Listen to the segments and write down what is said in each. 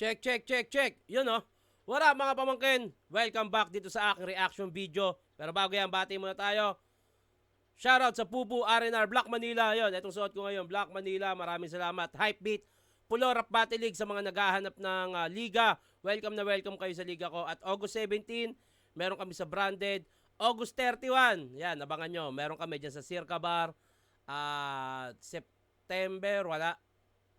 Check, check, check, check. Yun oh. What up mga pamangkin? Welcome back dito sa aking reaction video. Pero bago yan, bati muna tayo. Shoutout sa Pupu R&R Black Manila. Yun, itong suot ko ngayon, Black Manila. Maraming salamat. Hypebeat, Pulo Rap Battle League sa mga naghahanap ng liga. Welcome na welcome kayo sa liga ko. At August 17, meron kami sa Branded. August 31, yan, abangan nyo. Meron kami dyan sa Circa Bar. September,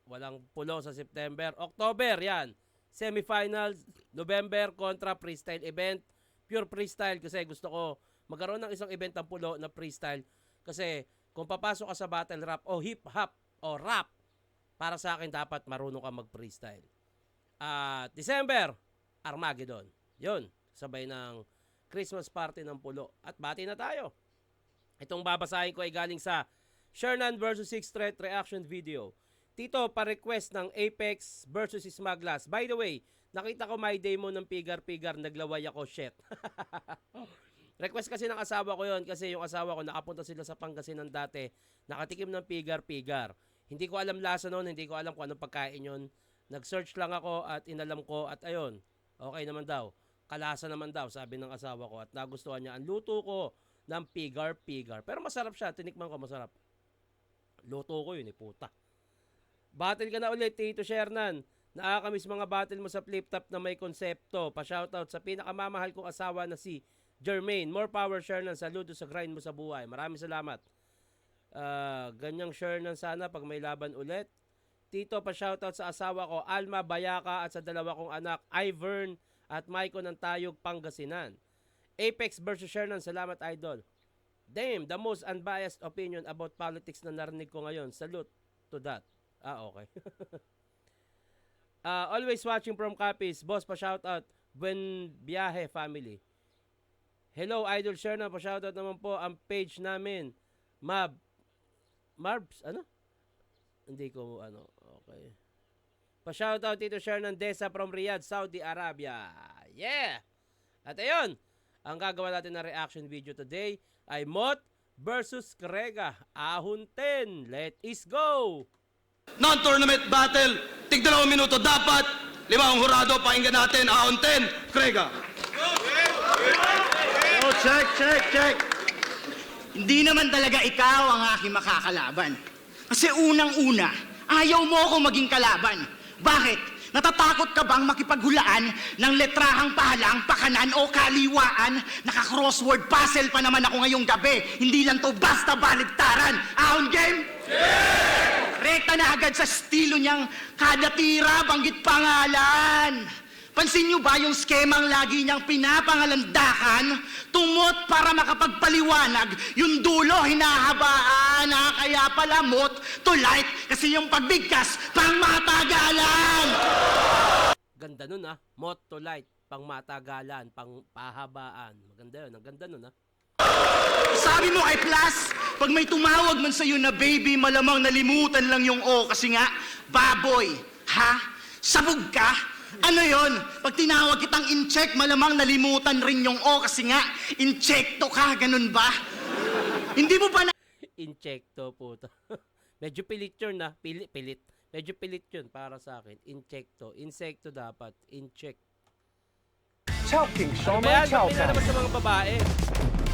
walang pulo sa September. October, yan. Semifinals, November, kontra freestyle event. Pure freestyle kasi gusto ko magkaroon ng isang event ng pulo na freestyle. Kasi kung papasok ka sa battle rap o hip hop o rap, para sa akin dapat marunong ka mag-freestyle. December, Armageddon. Yun, sabay ng Christmas party ng pulo. At bati na tayo. Itong babasahin ko ay galing sa Shernan vs. Six Threat reaction video. Tito, pa-request ng Apex versus Smaglas. By the way, nakita ko my demo ng pigar-pigar, naglaway ako, shit. Request kasi ng asawa ko yon kasi yung asawa ko nakapunta sila sa Pangasinan dati, nakatikim ng pigar-pigar. Hindi ko alam lasa noon, hindi ko alam kung anong pagkain yon. Nag-search lang ako at inalam ko at ayun, okay naman daw. Kalasa naman daw, sabi ng asawa ko at nagustuhan niya ang luto ko ng pigar-pigar. Pero masarap siya, tinikman ko, masarap. Luto ko yun, puta. Battle ka na ulit, Tito Shernan. Nakakamiss mga battle mo sa flip top na may konsepto. Pa-shoutout sa pinakamamahal kong asawa na si Jermaine. More power, Shernan. Saludo sa grind mo sa buhay. Maraming salamat. Ganyang Shernan sana pag may laban ulit. Tito, pa-shoutout sa asawa ko, Alma Bayaka, at sa dalawa kong anak, Ivern at Maiko ng Tayog, Pangasinan. Apex versus Shernan. Salamat, idol. Damn, the most unbiased opinion about politics na narinig ko ngayon. Salute to that. Okay. Always watching from Capiz. Boss, pa-shoutout. Buen Biyahe family. Hello, Idol Shernan. Pa-shoutout naman po ang page namin. Marbs, ano? Hindi ko, okay. Pa-shoutout Tito Shernan Desa from Riyadh, Saudi Arabia. Yeah! At ayun, ang gagawa natin na reaction video today ay Mot versus Krega. Ahon 10. Let is go! Non-tournament battle, tig 2 minuto dapat, 5 hurado, pakinggan natin, Ahon 10, Krega. Oh, check. Hindi naman talaga ikaw ang aking makakalaban. Kasi unang-una, ayaw mo ako maging kalaban. Bakit? Natatakot ka bang makipaghulaan ng letrahang pahalang, pakanan o kaliwaan? Naka-crossword puzzle pa naman ako ngayong gabi. Hindi lang to basta baligtaran. Ahon game? Yeah! Rekta na agad sa estilo niyang kada tira, banggit pangalan. Pansin niyo ba yung skemang lagi niyang pinapangalandakan? Tumot para makapagpaliwanag, yung dulo hinahabaan. Kaya pala mot to light, kasi yung pagbigkas pang matagalan. Ganda nun Mot to light, pang matagalan, pang pahabaan. Maganda yun, ang ganda nun Sabi mo ay plus, pag may tumawag man sa'yo na baby, malamang nalimutan lang yung O kasi nga, baboy. Ha? Sabog ka? Ano yon? Pag tinawag kitang in-check, malamang nalimutan rin yung O kasi nga, inchekto ka, ganun ba? Hindi mo ba na... Inchekto, puto. Medyo pilit yun pilit. Medyo pilit yun para sa akin. Inchekto. Insekto dapat. Incheck. Chowking, Ano ba siomay yan? chow Ba't na naman sa mga babae?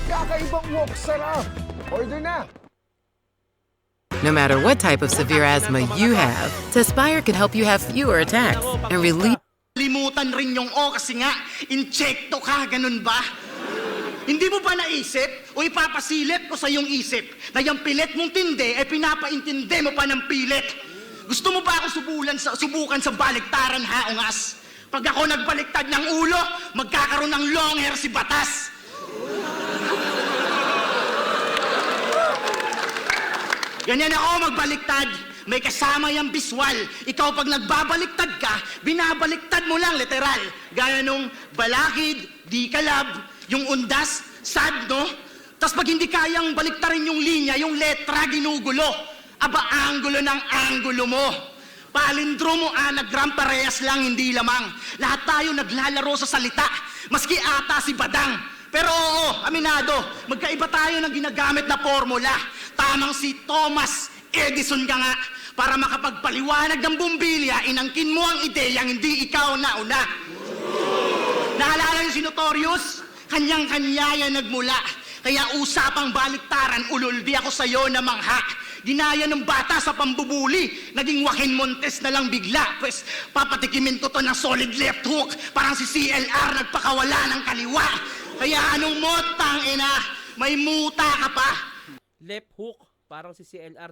Kakaibang wok sarap. Order na. No matter what type of severe asthma you have, Tespire can help you have fewer attacks and relieve. Limutan rin yung O kasi nga, inchekto ka, ganun ba? Hindi mo ba naisip o ipapasilip ko sa iyong isip na yung pilit mong tindi ay pinapaintindi mo pa ng pilit? Gusto mo ba ako subukan sa baliktaran, ha, ungas? Pag ako nagbaliktad ng ulo, magkakaroon ng long hair si Batas. Ganyan ako magbaliktad. May kasama yung biswal. Ikaw pag nagbabaliktad ka, binabaliktad mo lang literal. Gaya nung balakid, di kalab, yung undas, sad, no? Tapos pag hindi kayang baliktarin yung linya, yung letra ginugulo. Aba, anggulo ng anggulo mo. Palindromo, anagram, parehas lang, hindi lamang. Lahat tayo naglalaro sa salita. Maski ata si Badang. Pero oo, aminado, magkaiba tayo ng ginagamit na formula. Tamang si Thomas Edison ka nga. para makapagpaliwanag ng bumbilya, inangkin mo ang ideyang hindi ikaw nauna. Naalala niyo si Notorious? Kanyang-kanya yan nagmula. Kaya usapang baliktaran, ululdi ako sa'yo na mangha. Ginaya ng bata sa pambubuli, naging Joaquin Montes na lang bigla. Pues papatikimin ko to ng solid left hook, parang si CLR nagpakawala ng kaliwa. Kaya anong mo, tangina, may muta ka pa. Left hook, parang si CLR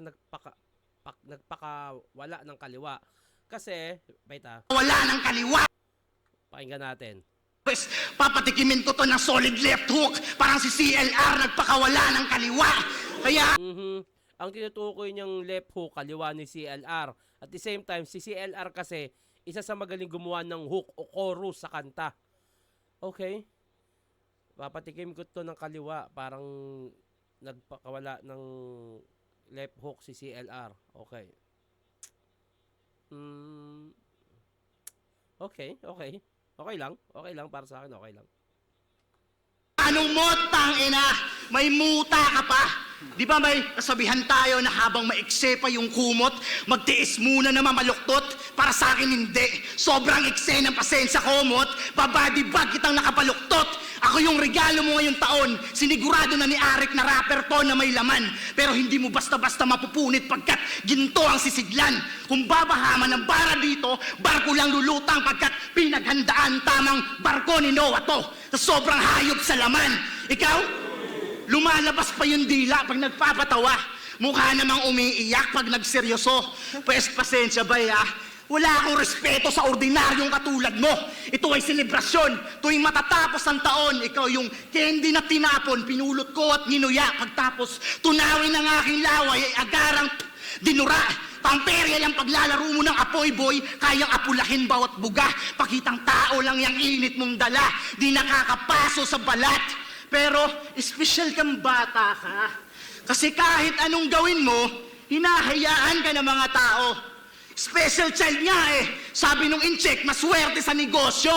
nagpakawala ng kaliwa. Kasi, Wala ng kaliwa. pakinggan natin. Pues papatikimin ko to ng solid left hook, parang si CLR nagpakawala ng kaliwa. Kaya Ang tinutukoy niyang left hook, kaliwa ni CLR. At the same time, si CLR kasi, isa sa magaling gumawa ng hook o chorus sa kanta. Okay. Papatikim ko to ng kaliwa, parang nagpakawala ng left hook si CLR. Okay. Okay. Okay lang para sa akin, okay lang. anong mo, tangina, may muta ka pa. Di ba may kasabihan tayo na habang maikse pa yung kumot, magtiis muna na mamaluktot? Para sa akin hindi. Sobrang ikse ng pasensya komot, babadibag kitang nakapaluktot. Ako yung regalo mo ngayong taon. Sinigurado na ni Arik na rapper to na may laman. Pero hindi mo basta-basta mapupunit pagkat ginto ang sisiglan. Kung babahaman ng bara dito, barko lang lulutang pagkat pinaghandaan tamang barko ni Noah to. Sa sobrang hayop sa laman. Ikaw, lumalabas pa yung dila pag nagpapatawa. Mukha namang umiiyak pag nagseryoso. Pues pasensya ba ya? Wala akong respeto sa ordinaryong katulad mo. Ito ay selebrasyon. Tuwing matatapos ang taon, ikaw yung candy na tinapon, pinulot ko at ninuya. Pagtapos, tunawin ng aking laway ay agarang dinura. Pamperya yung paglalaro mo ng apoy boy, kayang apulahin bawat buga. Pakitang tao lang yung init mong dala. Di nakakapaso sa balat. Pero, espesyal kang bata ka. Kasi kahit anong gawin mo, hinahayaan ka ng mga tao. Special child nga eh. Sabi nung in-check, maswerte sa negosyo.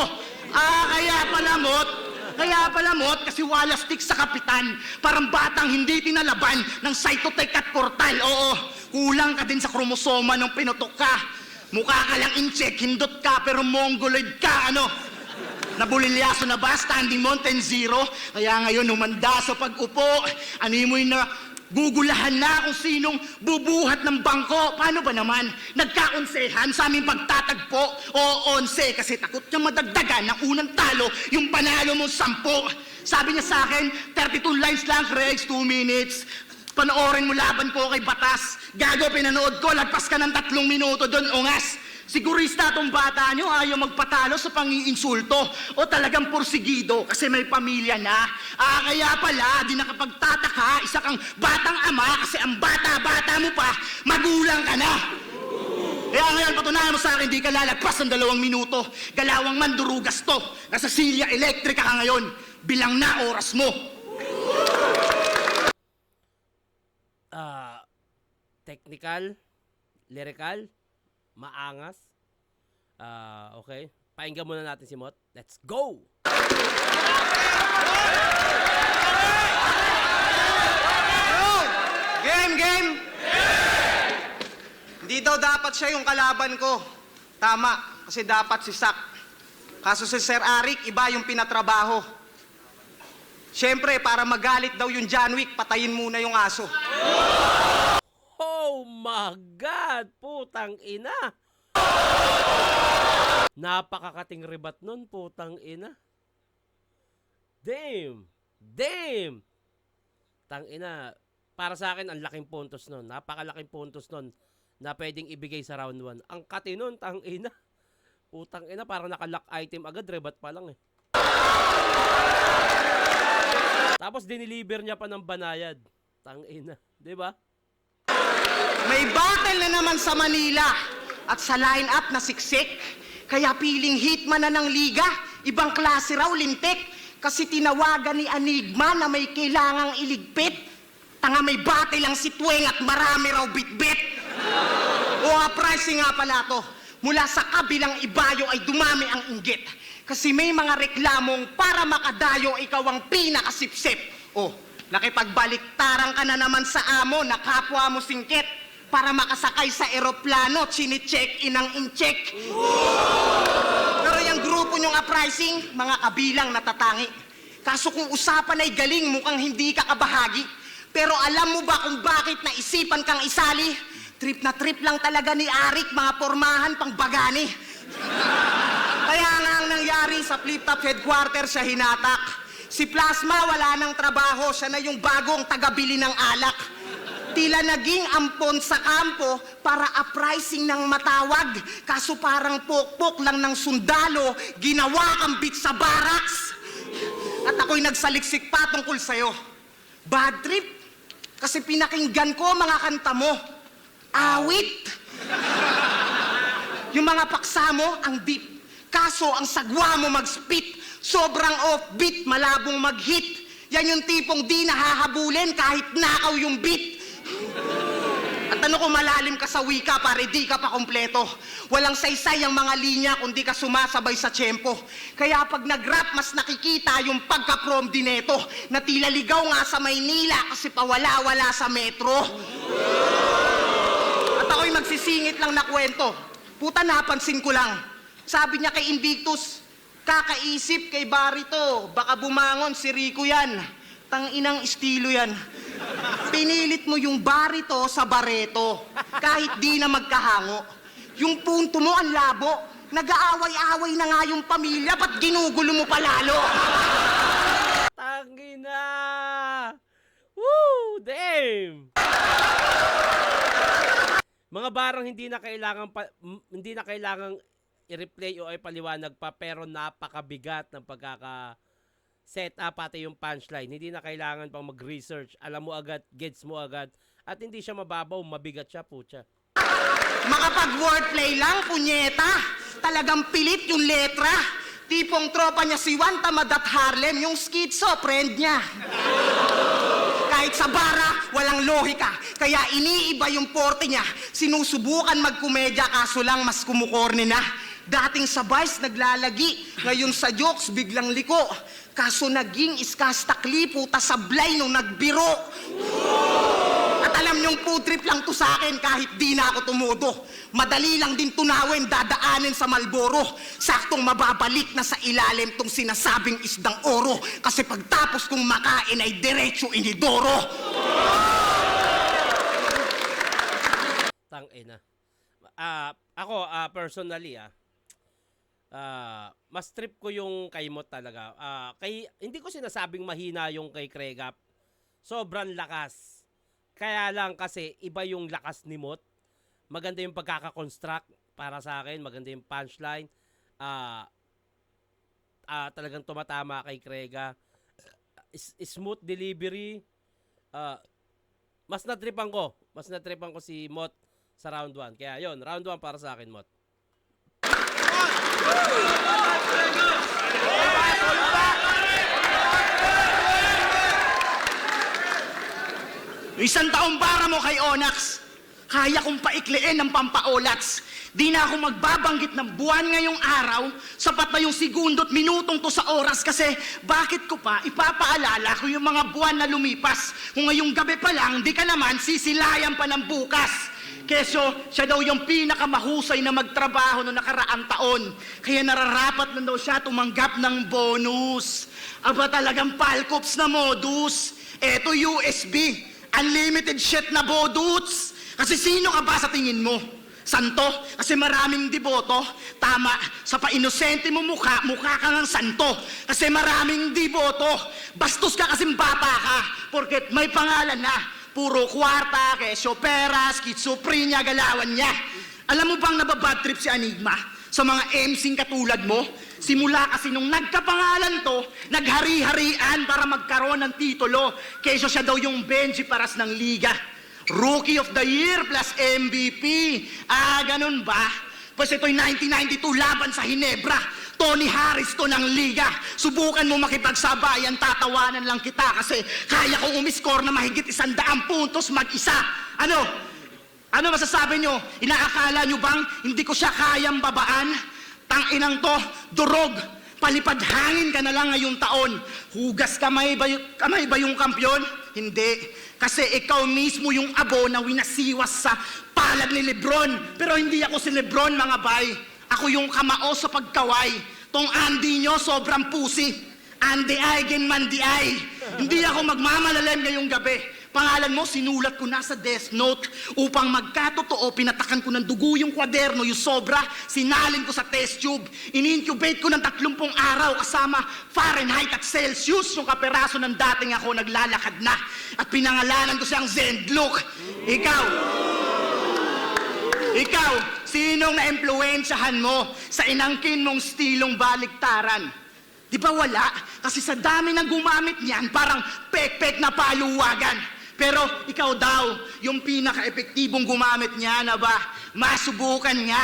Kaya pala mot, kasi wala stick sa kapitan. Parang batang hindi tinalaban ng cytotech at portal. Oo, kulang ka din sa kromosoma nung pinutok ka. Mukha ka lang in-check, hindot ka, pero mongoloid ka, ano? Nabulilyaso na ba, standing mountain zero? Kaya ngayon humanda sa pag-upo. Ano mo yung gugulahan na kung sinong bubuhat ng bangko. Paano ba naman? Nagkaonsehan sa aming pagtatagpo. O 11 kasi takot niya madagdagan ng unang talo yung panalo mong 10. Sabi niya sa akin, 32 lines lang, Rex, 2 minutes. Panoorin mo laban ko kay Batas. Gago, pinanood ko, lagpas ka ng 3 minuto doon, ungas. Sigurista tong bata nyo, ayaw magpatalo sa pang-iinsulto o talagang porsigido kasi may pamilya na. Kaya pala, di nakapagtataka, isa kang batang ama kasi ang bata-bata mo pa, magulang ka na. Kaya ngayon, patunayan mo sa akin, di ka lalagpas ng 2 minuto. Galawang mandurugas to. Nasa Silya Electrica ka ngayon. Bilang na oras mo. Technical, lyrical, maangas. Okay. Painggan muna natin si Mot. Let's go! Game! Hindi daw dapat siya yung kalaban ko. Tama, kasi dapat si Sak. Kaso si Sir Arik, iba yung pinatrabaho. Siyempre, para magalit daw yung John Wick, patayin muna yung aso. Oh my God! Putang ina! Napakakating ribat nun, putang ina. Damn! Tang ina, para sa akin, ang laking puntos nun. Napakalaking puntos nun na pwedeng ibigay sa round 1. Ang kati nun, tang ina. Putang ina, parang naka-lock item agad, ribat pa lang eh. Tapos diniliver niya pa ng banayad. Tang ina, 'di ba? May battle na naman sa Manila at sa line-up na siksik. Kaya piling hitman na ng liga, ibang klase raw lintik. Kasi tinawagan ni Enigma na may kailangang iligpit. Tanga may battle ang si Tuweng at marami raw bitbit. Pricing nga pala to. Mula sa kabilang ibayo ay dumami ang inggit. Kasi may mga reklamong para makadayo ikaw ang pinakasipsip. Nakipagbaliktaran ka na naman sa amo na kapwa mo singkit. para makasakay sa eroplano, chine-check-in ang in-check. Pero yung grupo nyong uprising, mga kabilang natatangi. Kaso kung usapan ay galing, mukhang hindi ka kabahagi. Pero alam mo ba kung bakit naisipan kang isali? Trip na trip lang talaga ni Arik, mga pormahan pang bagani. Kaya nga ang nangyari sa Flip-Top headquarters sa hinatak. Si Plasma wala ng trabaho, siya na yung bagong tagabili ng alak. Tila naging ampon sa kampo para uprising ng matawag. Kaso parang pokpok lang ng sundalo, ginawa kang bit sa barracks. At ako'y nagsaliksik pa tungkol sa'yo. Bad trip? Kasi pinakinggan ko mga kanta mo. Awit. Yung mga paksa mo, ang deep. Kaso ang sagwa mo mag-spit. Sobrang offbeat, malabong mag-hit. Yan yung tipong di nahahabulin kahit nakaw yung beat. At ano kung malalim ka sa wika pare di ka pa kompleto. Walang saysay ang mga linya kung di ka sumasabay sa tiyempo. Kaya pag nag-rap mas nakikita yung pagka-prom dineto na tila ligaw nga sa Maynila kasi pawala-wala sa metro. At ako'y magsisingit lang na kwento. Puta napansin ko lang. Sabi niya kay Invictus, kakaisip kay Barito, baka bumangon si Rico yan. Tanginang estilo yan. Pinilit mo yung Barito sa Bareto, kahit di na magkahango. Yung punto mo ang labo, nag-aaway-away na nga yung pamilya, ba't ginugulo mo palalo? Tangina! Woo! Damn! Mga barang hindi na kailangang i-replay o ay paliwanag pa pero napakabigat ng pagkaka-set up pati yung punchline. Hindi na kailangan pang mag-research. Alam mo agad, gets mo agad. At hindi siya mababaw, mabigat siya, putya. Makapag-wordplay lang, punyeta. Talagang pilit yung letra. Tipong tropa niya si Juan Tamad at Harlem, yung schizo, friend niya. Kahit sa bara, walang lohika. Kaya iniiba yung porte niya. Sinusubukan magkomedya, kaso lang mas kumukorne na. Dating sa Vice naglalagi, ngayon sa jokes biglang liko. Kaso naging iskastakli, puta sablay nung nagbiro. At alam niyong food trip lang to sa akin kahit di na ako tumudo. Madali lang din tunawin, dadaanin sa Malboro. Saktong mababalik na sa ilalim tong sinasabing isdang oro. Kasi pagtapos kong makain ay diretso inidoro. Tangina. Ako, personally, mas trip ko yung kay Mot talaga. Hindi ko sinasabing mahina yung kay Kregap. Sobrang lakas. Kaya lang kasi iba yung lakas ni Mot. Maganda yung pagkakakonstruct para sa akin. Maganda yung punchline. Talagang tumatama kay Krega. Smooth delivery. Mas natripan ko si Mot sa round 1. Kaya yon, round 1 para sa akin, Mot. Isang taong para mo kay Onax. Kaya kong paikliin ng pampaolats. Di na ako magbabanggit ng buwan ngayong araw. Sapat na yung segundo at minutong to sa oras kasi bakit ko pa ipapaalala ko yung mga buwan na lumipas. Kung ngayong gabi pa lang, di ka naman sisilayan pa ng bukas. Keso, siya daw yung pinakamahusay na magtrabaho noong nakaraang taon. Kaya nararapat na daw siya tumanggap ng bonus. Aba talagang palkops na modus. Eto USB, unlimited shit na boduts. Kasi sino ka ba sa tingin mo? Santo? Kasi maraming deboto. Tama, sa pa-inosente mo mukha ka ng santo. Kasi maraming deboto. Bastos ka kasing bata ka. Porket may pangalan na. Puro kwarta, kesyo pera, schizophrenia, galawan niya. Alam mo bang nababad trip si Enigma? Sa mga MCing katulad mo? Simula kasi nung nagkapangalan to, naghari-harian para magkaroon ng titulo. Kesyo siya daw yung Benji Paras ng Liga. Rookie of the Year plus MVP. Ganun ba? Pues ito'y 1992 laban sa Hinebra. Tony Harris to ng Liga. Subukan mo makipagsabayan, tatawanan lang kita kasi kaya kong umiscore na mahigit 100 puntos mag-isa. Ano? Ano masasabi nyo? Inaakala nyo bang hindi ko siya kayang babaan? Tanginang to, durog. Palipad hangin ka na lang ngayong taon. Hugas kamay ba yung kampyon? Hindi. Kasi ikaw mismo yung abo na winasiwas sa palad ni Lebron. Pero hindi ako si Lebron, mga bay. Ako yung kamao sa pagkaway. Tong Andy nyo, sobrang pusi. Andy ay, genmandi ay. Hindi ako magmamalalim ngayong gabi. Pangalan mo, sinulat ko na sa death note. Upang magkatotoo, pinatakan ko ng dugo yung kwaderno, yung sobra, sinalin ko sa test tube. In-incubate ko ng 30 araw kasama Fahrenheit at Celsius. Yung kaperaso ng dating ako naglalakad na. At pinangalanan ko siyang Zendlook. Ikaw, sinong na-impluensyahan mo sa inangkin mong stilong baliktaran? Di ba wala? Kasi sa dami ng gumamit niyan, parang pek-pek na paluwagan. Pero ikaw daw, yung pinaka-epektibong gumamit niya na ba? Masubukan nga.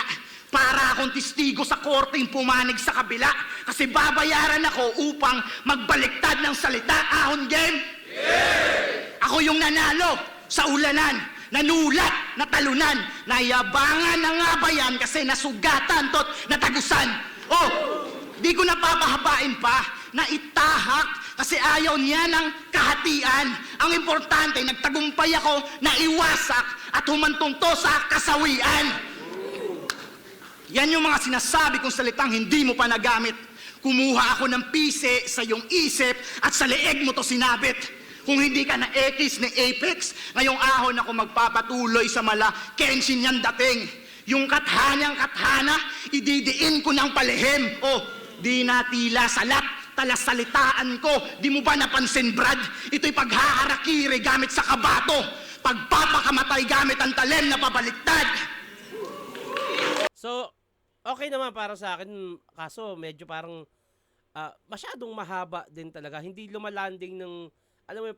Para akong testigo sa korteng pumanig sa kabila. Kasi babayaran ako upang magbaliktad ng salita. Ahon game? Yeah! Ako yung nanalo sa ulanan. Nanulat, natalunan. Nayabangan na nga ba yan kasi nasugatan to't natagusan. Oh, di ko napapahabain pa na itahak kasi ayaw niya ng kahatian. Ang importante, nagtagumpay ako na iwasak at humantong to sa kasawian. Yan yung mga sinasabi kong salitang hindi mo pa nagamit. Kumuha ako ng pise sa iyong isip at sa leeg mo to sinabit. Kung hindi ka na X ni Apex, ngayong ahon ako magpapatuloy sa mala Kenshin yan dating. Yung kathanyang kathana, ididiin ko ng palihim. Oh, di natila salat. Talasalitaan ko. Di mo ba napansin, Brad? Ito'y paghaharakiri gamit sa kabato. Pagpapakamatay gamit ang talem na pabaliktad. So, okay naman para sa akin. Kaso, medyo parang masyadong mahaba din talaga. Hindi lumalanding ng, alam mo,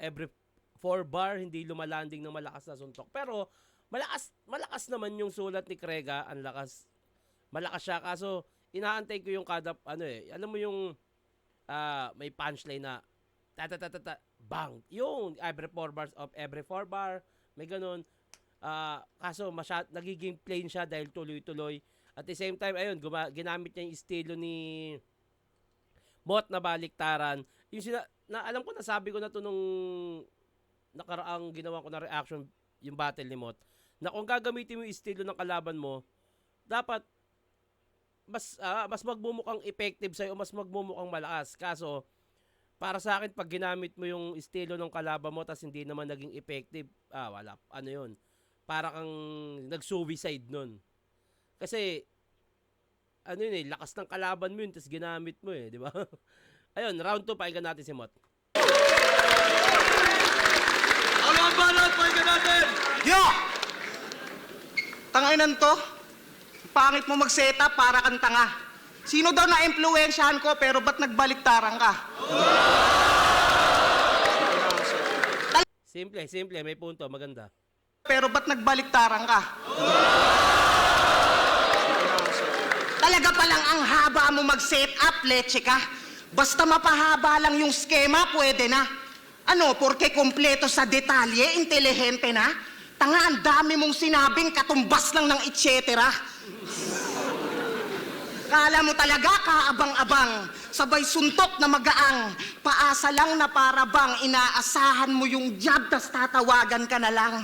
every 4 bar, hindi lumalanding ng malakas na suntok. Pero, malakas naman yung sulat ni Krega. Ang lakas. Malakas siya. Kaso, inaantay ko yung kada, alam mo yung may punchline na bang. Yung every 4 bars of every 4 bar, may ganun. Kaso nagiging plain siya dahil tuloy-tuloy. At the same time, ayun, ginamit niya yung estilo ni Mot na baliktaran. Yung alam ko, nasabi ko na to nung nakaraang ginawa ko na reaction, yung battle ni Mot, na kung gagamitin mo yung estilo ng kalaban mo, dapat mas magmumukhang effective sa'yo o mas magmumukhang malakas. Kaso, para sa akin, pag ginamit mo yung estilo ng kalaban mo tas hindi naman naging effective, wala. Ano yun? Para kang nag-suicide nun. Kasi, lakas ng kalaban mo yun tas ginamit mo di ba? Ayun, round 2, pakinggan natin si Mot. Ano ang balot? Pakinggan natin! Yo! Tangainan to? Pangit mo mag-setup para kang tanga. Sino daw na-impluensyahan ko pero ba't nagbaliktaran ka? Simple, may punto, maganda. Pero ba't nagbaliktaran ka? Talaga palang ang haba mo mag-setup, leche ka. Basta mapahaba lang yung skema, pwede na. Porke kompleto sa detalye, intelihente na? Tanga, ang dami mong sinabing katumbas lang ng et cetera. Kala mo talaga kaabang-abang, sabay suntok na magaang, paasa lang na para bang inaasahan mo yung job tas tatawagan ka na lang.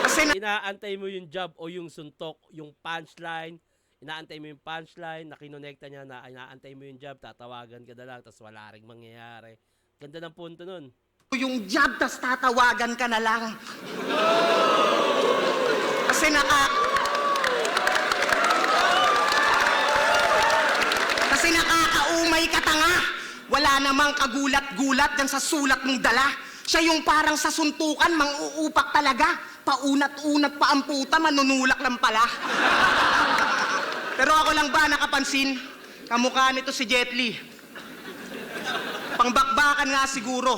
Kasi Inaantay mo yung job o yung suntok, yung punchline, inaantay mo yung punchline, nakinonekta niya na inaantay mo yung job, tatawagan ka na lang, tas wala ring mangyayari. Ganda ng punto nun. yung job tas tatawagan ka na lang. Kasi nakakaumay ka tanga. Wala namang kagulat-gulat yan sa sulat mong dala. Siya yung parang sa suntukan, mang-uupak talaga. Paunat-unat pa ang puta, manunulak lang pala. Pero ako lang ba nakapansin? Kamukha nito si Jet Li. Pangbakbakan nga siguro.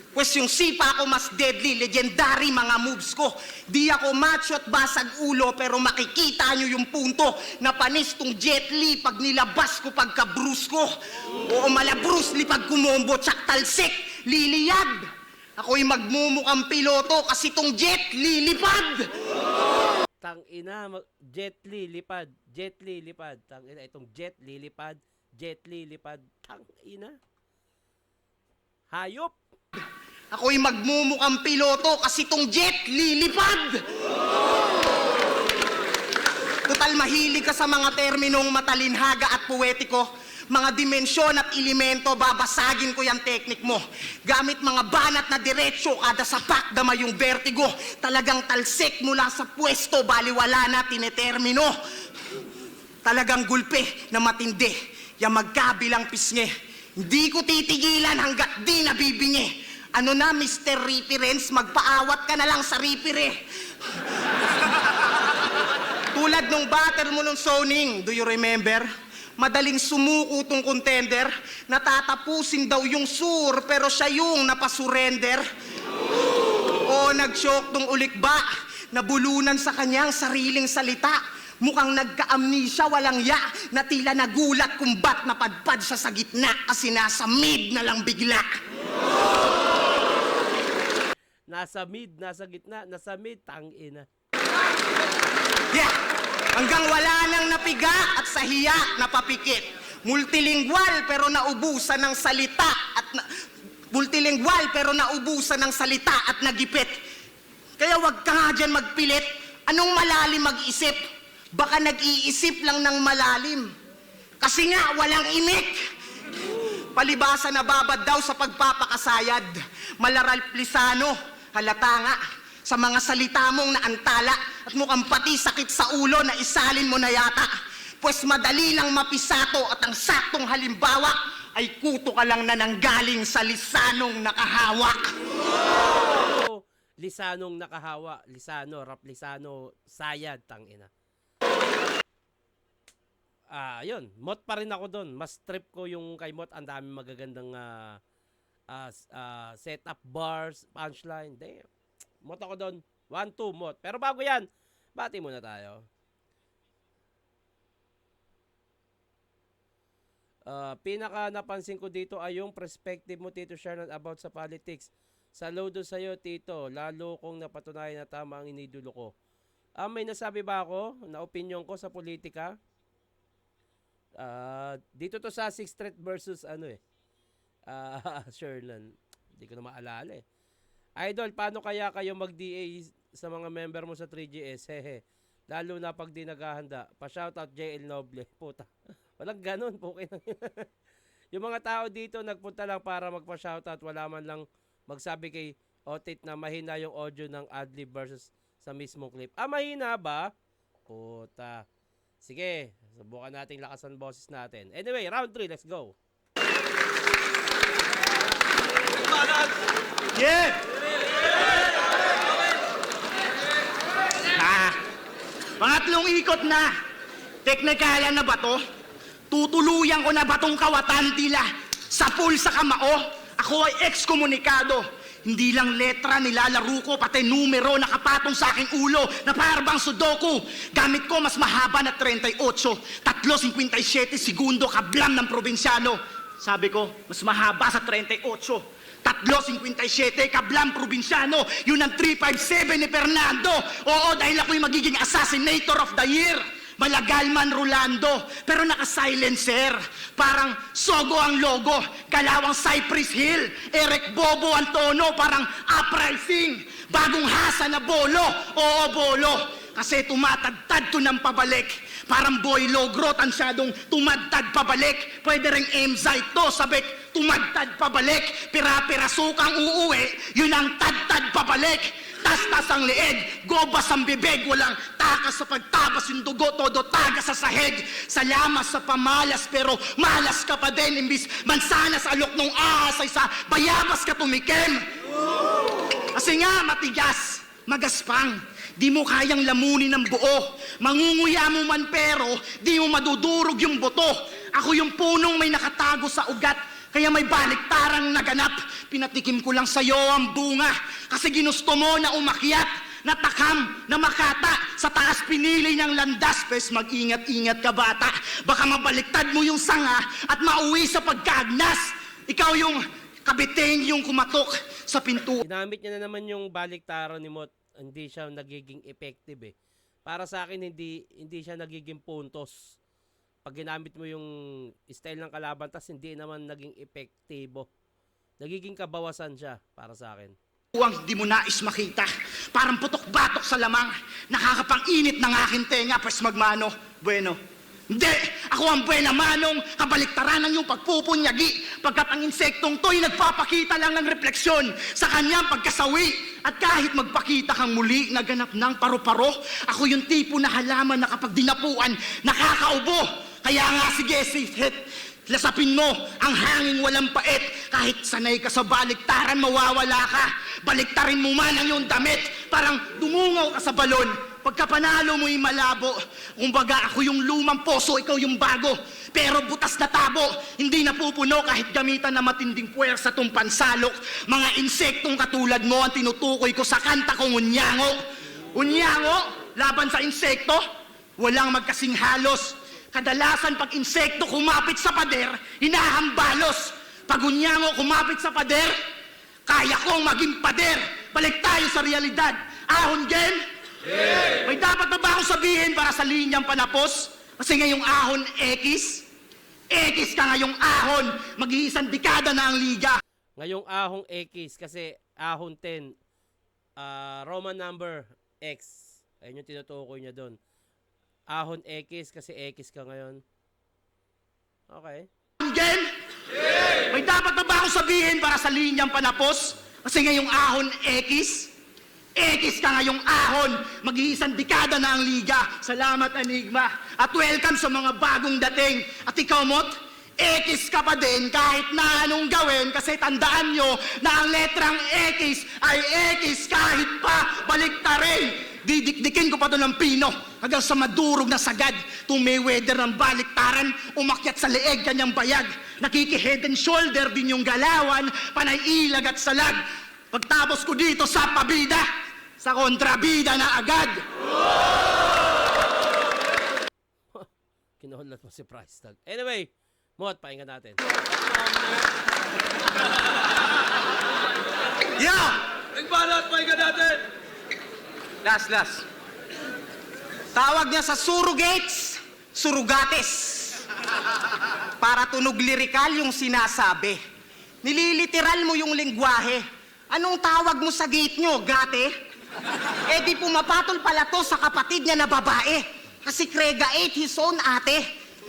Pues yung sipa ko mas deadly, legendary mga moves ko. Di ako macho at basag ulo, pero makikita nyo yung punto na panis tong Jet Li pag nilabas ko pagka-bruise ko. Oo, mala-Bruce Lee pag kumombo, tsak talsik, liliyad. Ako'y magmumukhang piloto kasi tong Jet Li lipad. Tangina, Jet Li lipad, Jet Li lipad. Tangina, itong Jet Li lipad, Jet Li lipad. Tangina. Hayop. Ako'y magmumukhang piloto kasi tong jet lilipad. Total mahilig ka sa mga terminong matalinhaga at puwetiko. Mga dimensyon at elemento, babasagin ko yung teknik mo. Gamit mga banat na diretsyo, kada sapak dama yung vertigo. Talagang talsik mula sa pwesto, baliwala na tinetermino. Talagang gulpe na matindi, yung magkabilang pisngi. Hindi ko titigilan hanggat di nabibingi. Ano na, Mr. Reference, magpaawat ka na lang sa ripire. Tulad nung batter mo nung zoning, do you remember? Madaling sumuko tong contender, natatapusin daw yung sur, pero siya yung napasurrender. O nag-shock tong ulikba, nabulunan sa kanyang sariling salita. Mukhang nagka-amnesia, walang ya, na tila nagulat kung ba't napadpad siya sa gitna kasi nasa mid na lang bigla. Nasa mid, nasa gitna, nasa mid, tangina. Yeah! Hanggang wala nang napiga at sa hiya napapikit. Multilingual pero naubusan ng salita Multilingual pero naubusan ng salita at nagipit. Kaya wag ka nga dyan magpilit. Anong malalim mag-isip? Baka nag-iisip lang ng malalim. Kasi nga walang imik. Palibasa na babad daw sa pagpapakasayad. Malaral plisano, halata nga. Sa mga salita mong naantala at mukhang pati sakit sa ulo na isalin mo na yata. Pues madali lang mapisato at ang saktong halimbawa ay kuto ka lang na nanggaling sa lisanong nakahawak. Lisanong nakahawa, lisano, rap lisano, sayad, tangina. Yun, Mot pa rin ako doon. Mas trip ko yung kay Mot, ang dami magagandang setup bars, punchline. Damn. Mot ako doon. 1-2 Mot. Pero bago yan, bati muna tayo. Pinaka napansin ko dito ay yung perspective mo, Tito Shernan, about sa politics. Saludo sa'yo, Tito. Lalo kong napatunayan na tama ang inidulo ko. May nasabi ba ako na opinion ko sa politika? Dito to sa 6th Street versus Shernan. Hindi ko na maalala eh. Idol, paano kaya kayo mag-DA sa mga member mo sa 3GS? Hehe. Lalo na pag di naghahanda. Pa-shoutout JL Noble. Puta. Walang ganun. Okay lang. Yung mga tao dito nagpunta lang para magpa-shoutout. Wala man lang magsabi kay Otit na mahina yung audio ng adlib versus sa mismong clip. Mahina ba? Puta. Sige. Subukan nating lakasan boses natin. Anyway, round 3. Let's go. Yeah! Pangatlong ikot na. Teknikalan na ba to? Tutuluyan ko na ba tong kawatan tila? Sa pool sa kamao, ako ay ekskomunikado. Hindi lang letra nilalaro ko, pati numero nakapatong sa aking ulo na parang sudoku. Gamit ko mas mahaba na 38, 3.57 segundo kablam ng probinsyano. Sabi ko, mas mahaba sa 38. 3.57 kablam probinsyano. Yun ang 357 ni Fernando. Oo, dahil ako'y magiging assassinator of the year. Malagal man Rolando, pero naka-silencer. Parang Sogo ang logo, Kalawang Cypress Hill, Eric Bobo ang tono, parang uprising. Bagong hasa na bolo, oo bolo. Kasi tumatagtad to ng pabalik. Parang boy logro, tansyadong tumadtad pabalik. Pwede ring emzite to, sabik, tumadtad pabalik. Pira-pirasukang uuwi, yun ang tadtad pabalik. Tas-tas ang leeg, gobas ang bibig, walang takas sa pagtabas, yung dugo, todo tagas sa sahig. Salamas sa pamalas, pero malas ka pa din, imbis mansanas alok nung ahas ay sa bayabas ka tumikim. Kasi nga matigas, magaspang, di mo kayang lamunin ng buo. Mangunguya mo man pero, di mo madudurog yung buto. Ako yung punong may nakatago sa ugat, kaya may baliktarang naganap. Pinatikim ko lang sa'yo ang bunga, kasi ginusto mo na umakyat, natakam, na makata, sa taas pinili ng landas. Pes mag-ingat-ingat ka bata, baka mabaliktad mo yung sanga at mauwi sa pagkagnas. Ikaw yung kabitin yung kumatok sa pinto. Ginamit niya na naman yung baliktaran ni Mot. Hindi siya nagiging effective eh. Para sa akin, hindi siya nagiging puntos. Pag ginamit mo yung style ng kalaban, tas hindi naman naging epektibo. Nagiging kabawasan siya para sa akin. Ang di mo nais makita. Parang putok-batok sa lamang. Nakakapang-init ng aking tenga, pues magmano. Bueno. Hindi! Ako ang buena manong, kabaliktaran ng iyong pagpupunyagi. Pagkat ang insektong to'y nagpapakita lang ng refleksyon sa kanyang pagkasawi. At kahit magpakita kang muli, naganap ng paro-paro, ako yung tipo na halaman na kapag dinapuan, nakakaubo. Kaya nga sige, sihit. Lasapin mo ang hanging walang pait. Kahit sanay ka sa baliktaran, mawawala ka. Baliktarin mo man ang iyong damit. Parang dumungaw ka sa balon. Pagka panalo mo'y malabo. Kumbaga ako yung lumang poso, ikaw yung bago. Pero butas na tabo, hindi napupuno kahit gamitan na matinding puwersa tong pansalok. Mga insektong katulad mo ang tinutukoy ko sa kanta kong Unyango. Unyango, laban sa insekto, walang magkasing halos. Kadalasan pag insekto kumapit sa pader, hinahambalos. Pag unyango kumapit sa pader, kaya kong maging pader. Balik tayo sa realidad. Ahon, Gen? May dapat na ba akong sabihin para sa linyang panapos? Kasi ngayong ahon, X. X ka ngayong ahon. Mag-iisang dekada na ang liga. Ngayong ahong X kasi ahon 10, Roman number X. Ayun yung tinutukoy niya doon. Ahon X kasi X ka ngayon. Okay. Gen? May dapat na ba akong sabihin para sa linyang panapos? Kasi ngayong ahon, X. X ka ngayong ahon. Mag-iisang dekada na ang liga. Salamat, Enigma. At welcome sa mga bagong dating. At ikaw, Mot, X ka pa din kahit na anong gawin. Kasi tandaan nyo na ang letrang X ay X kahit pa baliktarin. Didikdikin ko pa doon ng pino hanggang sa madurog na sagad. Tung may weather ng baliktaran, umakyat sa leeg kanyang bayag. Nakiki-head and shoulder din yung galawan, panay ilag at salag. Pagtapos ko dito sa pabida, sa kontrabida na agad. Kinuhulat mo si Price Tag. Anyway, Mot, pahinga natin. Yeah! Nagbalot, pahinga natin! Last. Tawag niya sa surrogates, surugates. Para tunog lirikal yung sinasabi. Nililiteral mo yung lengguwahe. Anong tawag mo sa gate nyo, gate? Eh di pumapatol pala to sa kapatid niya na babae. Kasi Krega 8, his own ate.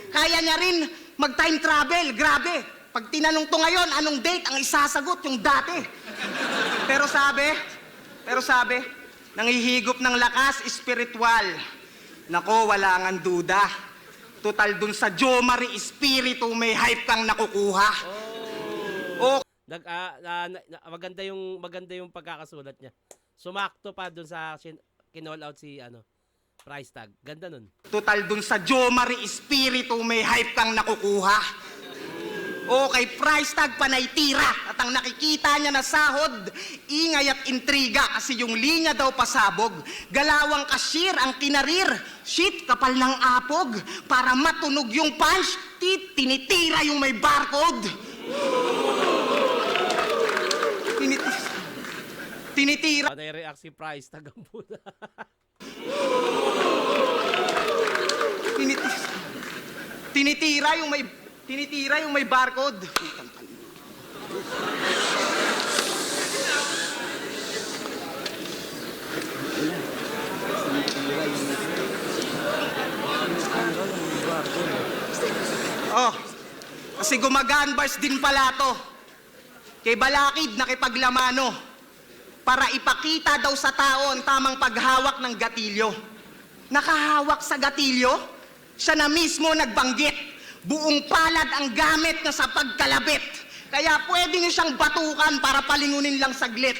Kaya niya rin mag-time travel, grabe. Pag tinanong to ngayon, anong date, ang isasagot yung dati. Pero sabi, nangihigop ng lakas, espiritual. Nako, wala ngang duda. Total dun sa Jomari Espiritu, may hype kang nakukuha. Oh. Maganda yung pagkakasulat niya. Sumakto pa dun sa kinall out si Price Tag. Ganda nun. Total dun sa Jomari Espiritu, may hype kang nakukuha. Okay, Price Tag panay tira. At ang nakikita niya na sahod, ingay at intriga kasi yung linya daw pasabog. Galawang cashier ang kinarir. Shit, kapal ng apog. Para matunog yung punch, tinitira yung may barcode. Tinitira. Panay react si Price Tag ang puta. Tinitira yung may barcode. Oh, kasi gumagaan bars din pala to. Kay Balakid nakipaglamano para ipakita daw sa tao ang tamang paghawak ng gatilyo. Nakahawak sa gatilyo, siya na mismo nagbanggit. Buong palad ang gamit na sa pagkalabit. Kaya pwede niyo siyang batukan para palingunin lang saglit.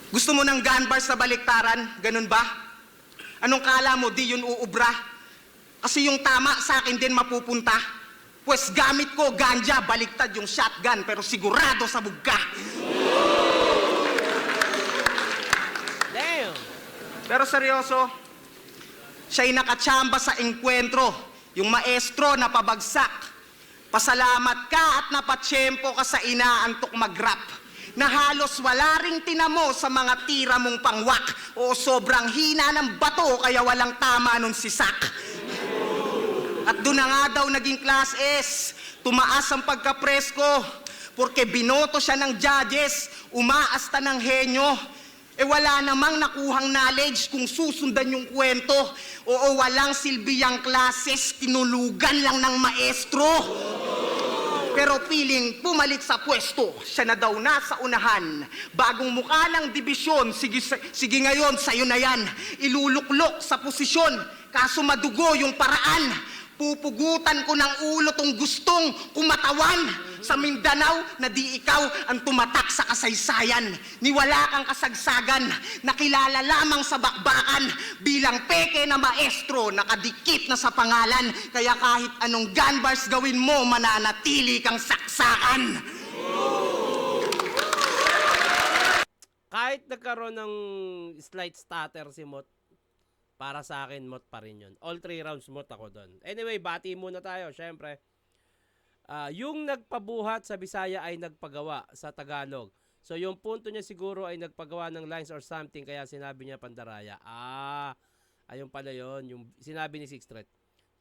Gusto mo ng gun bars sa baliktaran? Ganun ba? Anong kala mo, di yun uubra? Kasi yung tama sa akin din mapupunta. Pues gamit ko ganja, baliktad yung shotgun, pero sigurado sa bugka. Damn! Pero seryoso, siya'y nakatsamba sa engkwentro. Yung maestro na pabagsak. Pasalamat ka at napatsyempo ka sa inaantok mag-rap. Na halos wala ring tinamo sa mga tira mong pangwak. O sobrang hina ng bato kaya walang tama nun si Sak. At doon na nga daw naging class S. Tumaas ang pagkapresko. Porque binoto siya ng judges, umaasta ng henyo. Wala namang nakuhang knowledge kung susundan yung kwento. Oo, walang silbiyang classes, tinulugan lang ng maestro. Pero piling pumalit sa pwesto, siya na daw nasa unahan. Bagong mukha ng dibisyon, sige ngayon, sa'yo na yan. Iluluklok sa posisyon, kaso madugo yung paraan. Pupugutan ko ng ulo tong gustong kumatawan. Sa Mindanao na di ikaw ang tumatak sa kasaysayan. Niwala kang kasagsagan, nakilala lamang sa bakbakan. Bilang peke na maestro, nakadikit na sa pangalan. Kaya kahit anong gun bars gawin mo, mananatili kang saksakan. Kahit nagkaroon ng slight stutter si Mot, para sa akin, Mot pa rin yun. All 3 rounds, Mot ako doon. Anyway, bati muna tayo, syempre. Yung nagpabuhat sa Bisaya ay nagpagawa sa Tagalog. So, yung punto niya siguro ay nagpagawa ng lines or something, kaya sinabi niya Pandaraya. Ayun pala yun, yung sinabi ni Sixth Threat.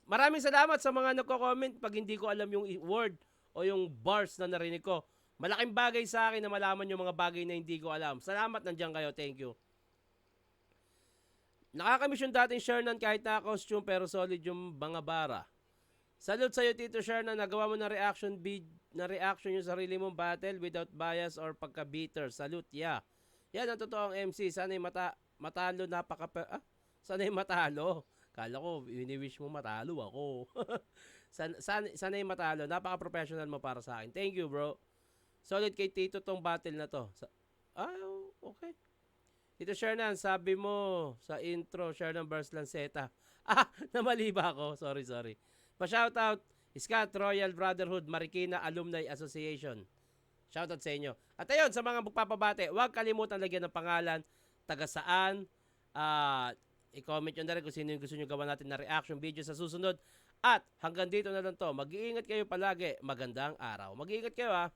Maraming salamat sa mga nagko-comment pag hindi ko alam yung word o yung bars na narinig ko. Malaking bagay sa akin na malaman yung mga bagay na hindi ko alam. Salamat, nandiyan kayo. Thank you. Nakakamisyon dating Shernan kahit naka-costume pero solid yung bangabara. Salute sa'yo, Tito Shernan. Nagawa mo na reaction yung sarili mong battle without bias or pagka-bitter. Salute, yeah. Yan ang totoong MC. Sana'y matalo, sana'y matalo. Kala ko, wini-wish mo matalo ako. Sana'y matalo. Napaka-professional mo para sa akin. Thank you, bro. Solid kay Tito tong battle na to. Okay. Tito Shernan, sabi mo sa intro, Shernan vs. Lanceta. Namali ba ako? Sorry. Pa-shoutout, Scott Royal Brotherhood Marikina Alumni Association. Shoutout sa inyo. At ayun, sa mga magpapabate, huwag kalimutan lagyan ng pangalan, taga saan, i-comment nyo na rin kung sino yung gusto nyo gawa natin na reaction video sa susunod. At hanggang dito na lang to. Mag-iingat kayo palagi. Magandang araw. Mag-iingat kayo, ha.